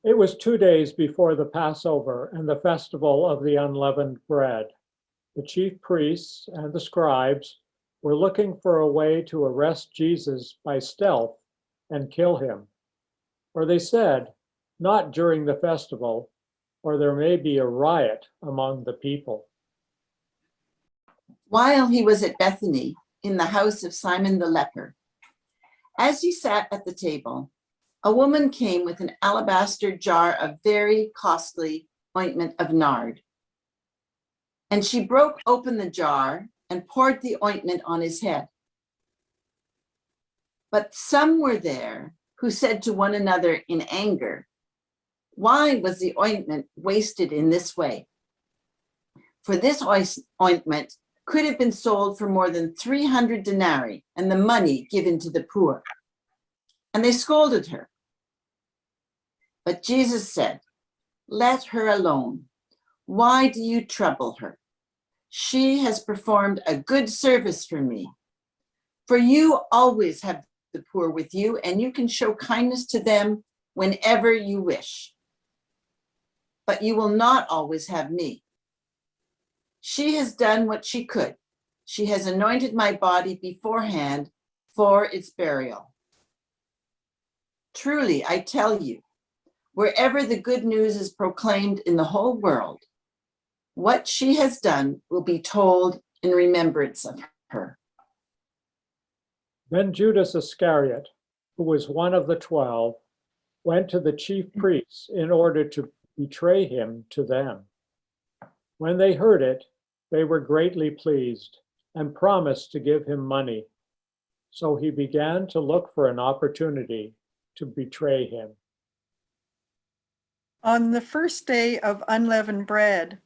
It was 2 days before the Passover and the festival of the unleavened bread. The chief priests and the scribes were looking for a way to arrest Jesus by stealth and kill him. For they said, "Not during the festival, or there may be a riot among the people." While he was at Bethany, in the house of Simon the leper, as he sat at the table, a woman came with an alabaster jar of very costly ointment of nard. And she broke open the jar and poured the ointment on his head. But some were there who said to one another in anger, "Why was the ointment wasted in this way? For this ointment could have been sold for more than 300 denarii and the money given to the poor." And they scolded her. But Jesus said, "Let her alone. Why do you trouble her? She has performed a good service for me. For you always have the poor with you, and you can show kindness to them whenever you wish. But you will not always have me. She has done what she could. She has anointed my body beforehand for its burial. Truly, I tell you, wherever the good news is proclaimed in the whole world, what she has done will be told in remembrance of her." Then Judas Iscariot, who was one of the 12, went to the chief priests in order to betray him to them. When they heard it, they were greatly pleased and promised to give him money. So he began to look for an opportunity to betray him. On the first day of unleavened bread,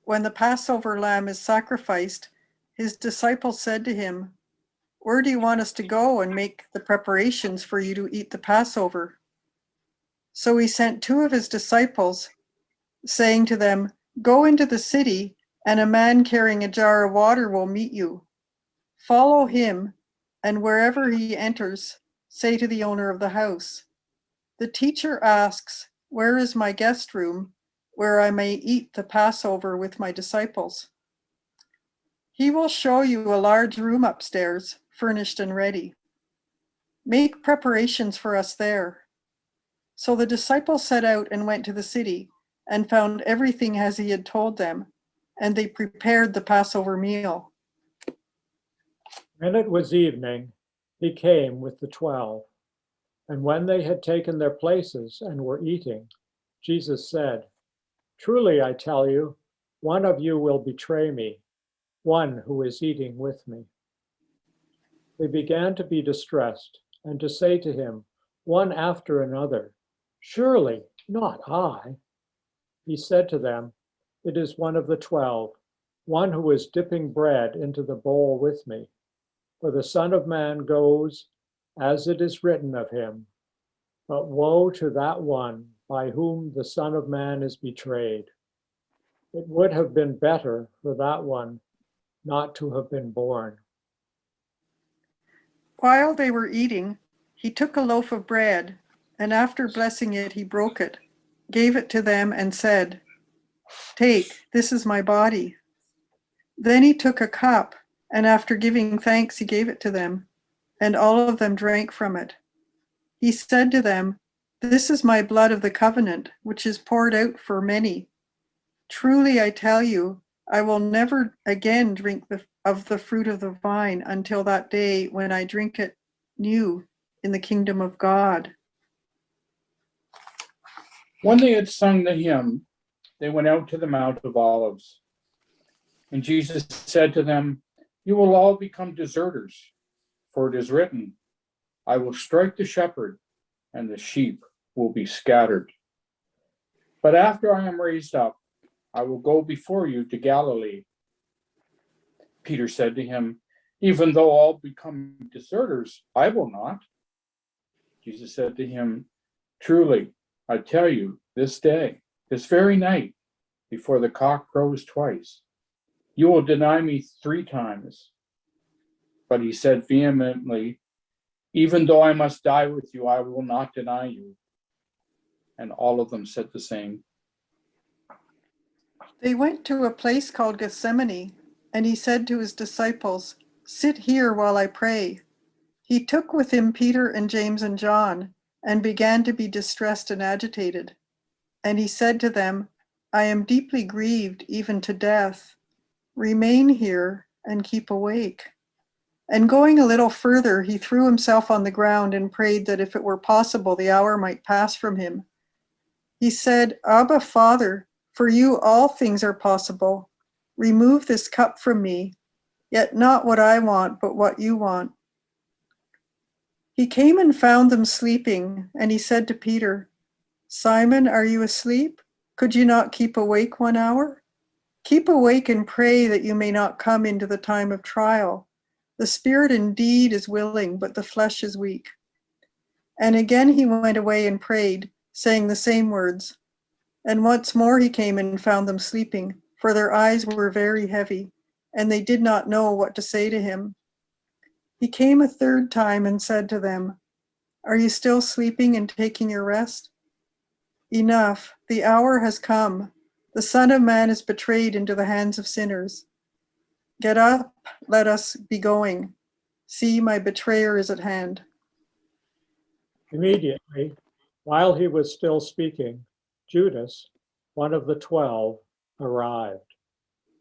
when the Passover lamb is sacrificed, his disciples said to him, "Where do you want us to go and make the preparations for you to eat the Passover?" So he sent two of his disciples, saying to them, "Go into the city, and a man carrying a jar of water will meet you. Follow him, and wherever he enters, say to the owner of the house, 'The teacher asks, where is my guest room, where I may eat the Passover with my disciples?' He will show you a large room upstairs, furnished and ready. Make preparations for us there." So the disciples set out and went to the city and found everything as he had told them, and they prepared the Passover meal. When it was evening, he came with the 12. And when they had taken their places and were eating, Jesus said, "Truly I tell you, one of you will betray me, one who is eating with me." They began to be distressed and to say to him, one after another, "Surely not I." He said to them, "It is one of the 12, one who is dipping bread into the bowl with me. For the Son of Man goes as it is written of him. But woe to that one by whom the Son of Man is betrayed. It would have been better for that one not to have been born." While they were eating, he took a loaf of bread, and after blessing it, he broke it, gave it to them, and said, "Take, this is my body." Then he took a cup, and after giving thanks, he gave it to them, and all of them drank from it. He said to them, "This is my blood of the covenant, which is poured out for many. Truly I tell you, I will never again drink of the fruit of the vine until that day when I drink it new in the kingdom of God." When they had sung the hymn, they went out to the Mount of Olives. And Jesus said to them, "You will all become deserters, for it is written, 'I will strike the shepherd, and the sheep will be scattered.' But after I am raised up, I will go before you to Galilee." Peter said to him, "Even though all become deserters, I will not." Jesus said to him, "Truly, I tell you, this day, this very night, before the cock crows twice, you will deny me 3 times." But he said vehemently, "Even though I must die with you, I will not deny you." And all of them said the same. They went to a place called Gethsemane, and he said to his disciples, "Sit here while I pray." He took with him Peter and James and John, and began to be distressed and agitated. And he said to them, "I am deeply grieved, even to death. Remain here and keep awake." And going a little further, he threw himself on the ground and prayed that if it were possible, the hour might pass from him. He said, "Abba, Father, for you all things are possible. Remove this cup from me, yet not what I want, but what you want." He came and found them sleeping, and he said to Peter, "Simon, are you asleep? Could you not keep awake 1 hour? Keep awake and pray that you may not come into the time of trial. The spirit indeed is willing, but the flesh is weak." And again he went away and prayed, saying the same words. And once more he came and found them sleeping, for their eyes were very heavy, and they did not know what to say to him. He came a third time and said to them, "Are you still sleeping and taking your rest? Enough, the hour has come. The Son of Man is betrayed into the hands of sinners. Get up, let us be going. See, my betrayer is at hand." Immediately, while he was still speaking, Judas, one of the 12, arrived.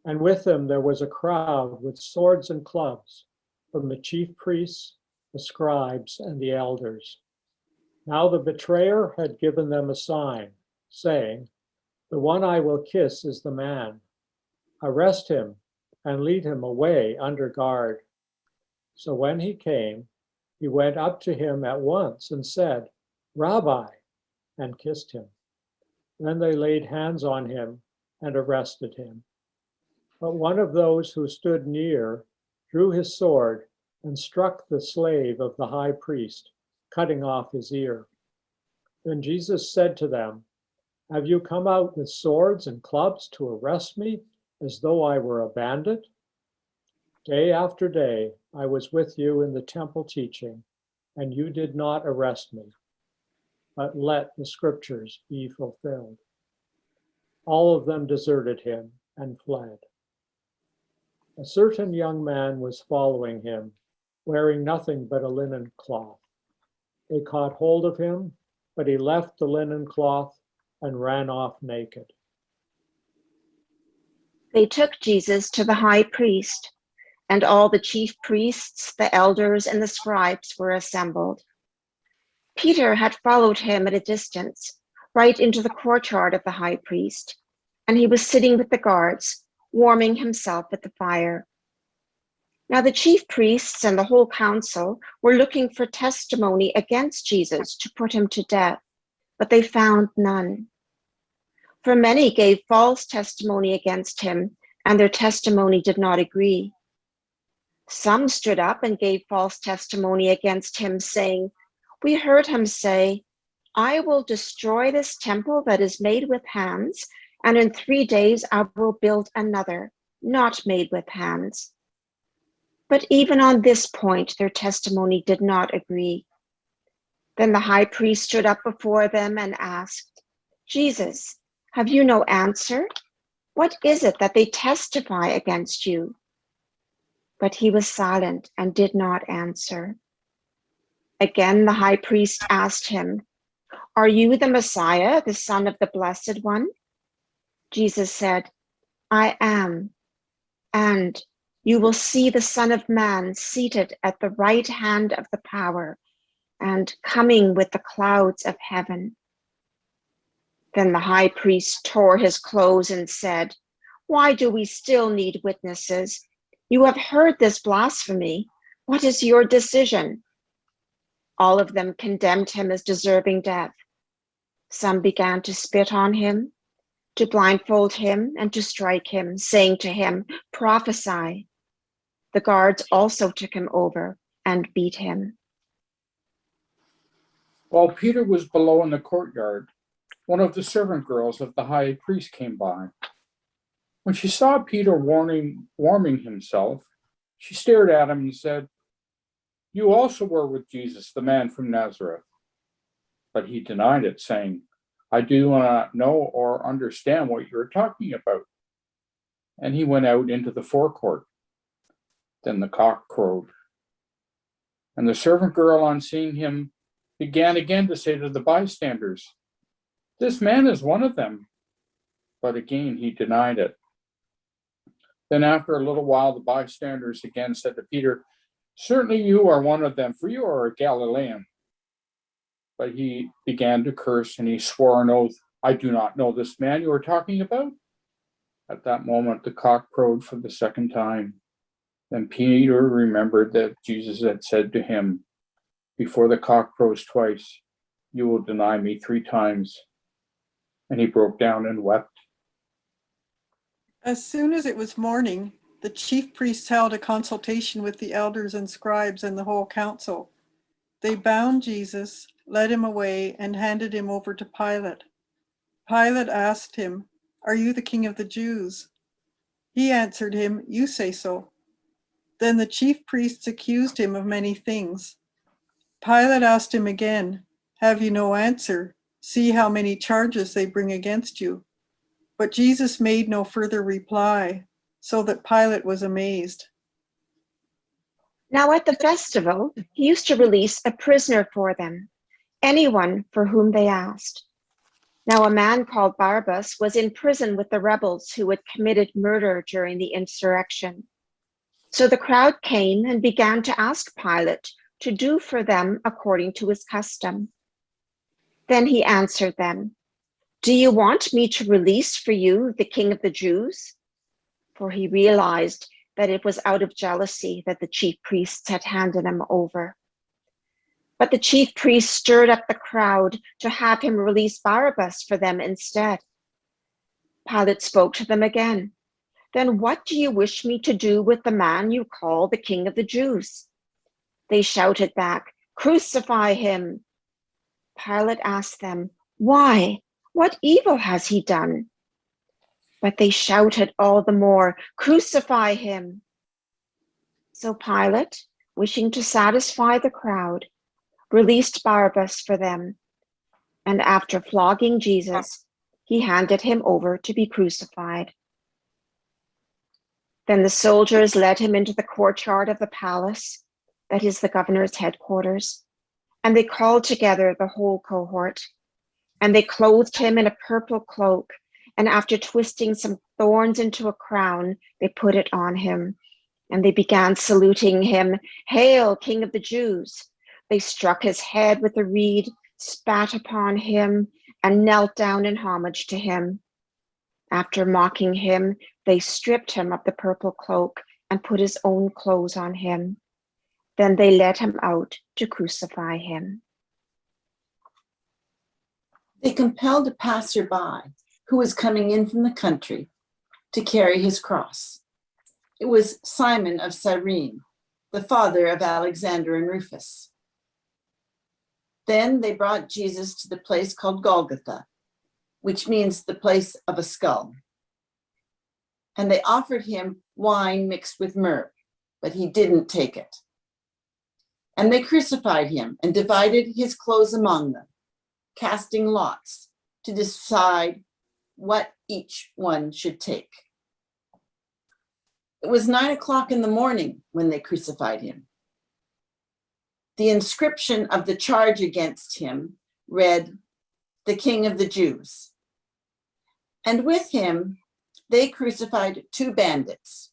And with him there was a crowd with swords and clubs from the chief priests, the scribes, and the elders. Now the betrayer had given them a sign, saying, "The one I will kiss is the man. Arrest him and lead him away under guard." So when he came, he went up to him at once and said, "Rabbi," and kissed him. Then they laid hands on him and arrested him. But one of those who stood near drew his sword and struck the slave of the high priest, cutting off his ear. Then Jesus said to them, "Have you come out with swords and clubs to arrest me as though I were a bandit? Day after day I was with you in the temple teaching, and you did not arrest me. But let the scriptures be fulfilled." All of them deserted him and fled. A certain young man was following him, wearing nothing but a linen cloth. They caught hold of him, but he left the linen cloth and ran off naked. They took Jesus to the high priest, and all the chief priests, the elders, and the scribes were assembled. Peter had followed him at a distance, right into the courtyard of the high priest, and he was sitting with the guards, warming himself at the fire. Now the chief priests and the whole council were looking for testimony against Jesus to put him to death, but they found none. For many gave false testimony against him, and their testimony did not agree. Some stood up and gave false testimony against him, saying, "We heard him say, 'I will destroy this temple that is made with hands, and in 3 days I will build another, not made with hands.'" But even on this point, their testimony did not agree. Then the high priest stood up before them and asked, "Jesus, have you no answer? What is it that they testify against you?" But he was silent and did not answer. Again, the high priest asked him, "Are you the Messiah, the Son of the Blessed One?" Jesus said, "I am, and you will see the Son of Man seated at the right hand of the power and coming with the clouds of heaven." Then the high priest tore his clothes and said, "Why do we still need witnesses? You have heard this blasphemy. What is your decision?" All of them condemned him as deserving death. Some began to spit on him, to blindfold him, and to strike him, saying to him, "Prophesy." The guards also took him over and beat him. While Peter was below in the courtyard, one of the servant girls of the high priest came by. When she saw Peter warming himself, she stared at him and said, "You also were with Jesus, the man from Nazareth." But he denied it, saying, I do not know or understand what you're talking about. And he went out into the forecourt. Then the cock crowed. And the servant girl, on seeing him, began again to say to the bystanders, "This man is one of them." But again he denied it. Then after a little while, the bystanders again said to Peter, "Certainly you are one of them, for you are a Galilean." But he began to curse, and he swore an oath, "I do not know this man you are talking about." At that moment, the cock crowed for the second time. Then Peter remembered that Jesus had said to him, "Before the cock crows twice, you will deny me 3 times." And he broke down and wept. As soon as it was morning, the chief priests held a consultation with the elders and scribes and the whole council. They bound Jesus, led him away, and handed him over to Pilate. Pilate asked him, "Are you the king of the Jews?" He answered him, "You say so." Then the chief priests accused him of many things. Pilate asked him again, "Have you no answer? See how many charges they bring against you." But Jesus made no further reply, so that Pilate was amazed. Now at the festival, he used to release a prisoner for them, anyone for whom they asked. Now a man called Barabbas was in prison with the rebels who had committed murder during the insurrection. So the crowd came and began to ask Pilate to do for them according to his custom. Then he answered them, "Do you want me to release for you the king of the Jews?" For he realized that it was out of jealousy that the chief priests had handed him over. But the chief priests stirred up the crowd to have him release Barabbas for them instead. Pilate spoke to them again. "Then what do you wish me to do with the man you call the king of the Jews?" They shouted back, "Crucify him." Pilate asked them, "Why? What evil has he done?" But they shouted all the more, "Crucify him." So Pilate, wishing to satisfy the crowd, released Barabbas for them, and after flogging Jesus, he handed him over to be crucified. Then the soldiers led him into the courtyard of the palace, that is the governor's headquarters, and they called together the whole cohort. And they clothed him in a purple cloak, and after twisting some thorns into a crown, they put it on him. And they began saluting him, "Hail, King of the Jews!" They struck his head with a reed, spat upon him, and knelt down in homage to him. After mocking him, they stripped him of the purple cloak and put his own clothes on him. Then they led him out to crucify him. They compelled a passerby who was coming in from the country to carry his cross. It was Simon of Cyrene, the father of Alexander and Rufus. Then they brought Jesus to the place called Golgotha, which means the place of a skull. And they offered him wine mixed with myrrh, but he didn't take it. And they crucified him and divided his clothes among them, casting lots to decide what each one should take. It was 9 o'clock in the morning when they crucified him. The inscription of the charge against him read, "The King of the Jews." And with him, they crucified 2 bandits,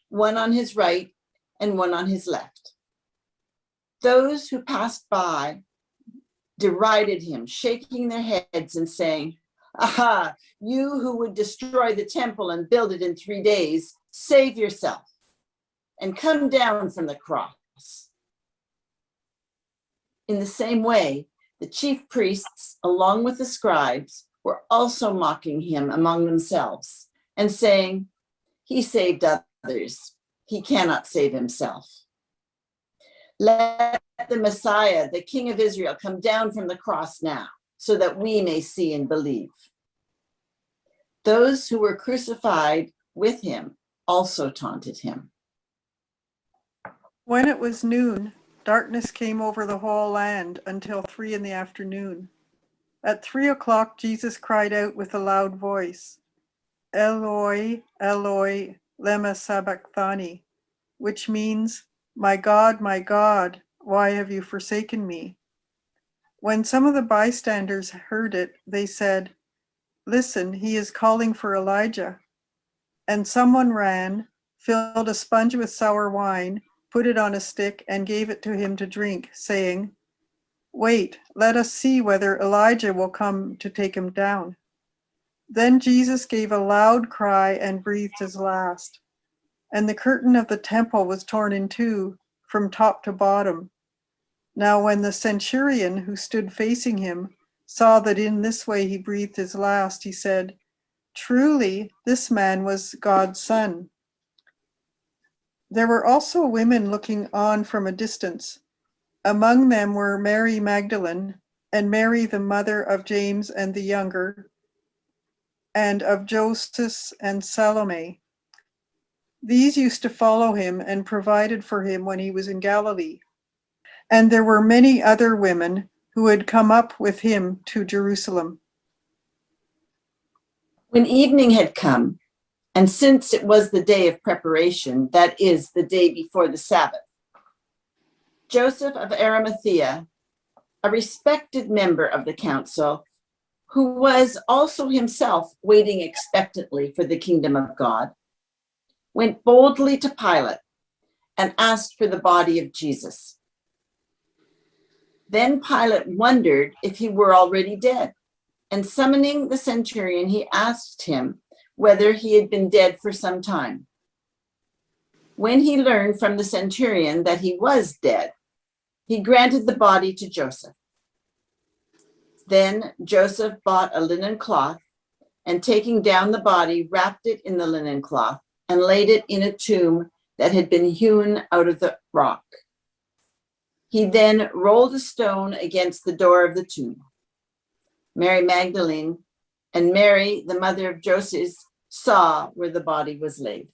one on his right and one on his left. Those who passed by derided him, shaking their heads and saying, "Aha, you who would destroy the temple and build it in 3 days, save yourself and come down from the cross." In the same way, the chief priests, along with the scribes, were also mocking him among themselves and saying, "He saved others. He cannot save himself. Let the Messiah, the King of Israel, come down from the cross now, so that we may see and believe." Those who were crucified with him also taunted him. When it was noon, darkness came over the whole land until 3 in the afternoon. At 3 o'clock, Jesus cried out with a loud voice, Eloi, Eloi, lema sabachthani, which means, my God, why have you forsaken me? When some of the bystanders heard it, they said, listen, he is calling for Elijah. And someone ran, filled a sponge with sour wine, put it on a stick, and gave it to him to drink, saying, wait, let us see whether Elijah will come to take him down. Then Jesus gave a loud cry and breathed his last. And the curtain of the temple was torn in two from top to bottom. Now when the centurion who stood facing him saw that in this way he breathed his last, he said, truly, this man was God's son. There were also women looking on from a distance. Among them were Mary Magdalene, and Mary the mother of James and the younger, and of Joseph and Salome. These used to follow him and provided for him when he was in Galilee. And there were many other women who had come up with him to Jerusalem. When evening had come, and since it was the day of preparation, that is, the day before the Sabbath, Joseph of Arimathea, a respected member of the council, who was also himself waiting expectantly for the kingdom of God, went boldly to Pilate and asked for the body of Jesus. Then Pilate wondered if he were already dead, and summoning the centurion, he asked him whether he had been dead for some time. When he learned from the centurion that he was dead, he granted the body to Joseph. Then Joseph bought a linen cloth, and taking down the body, wrapped it in the linen cloth and laid it in a tomb that had been hewn out of the rock. He then rolled a stone against the door of the tomb. Mary Magdalene and Mary, the mother of Joseph, saw where the body was laid.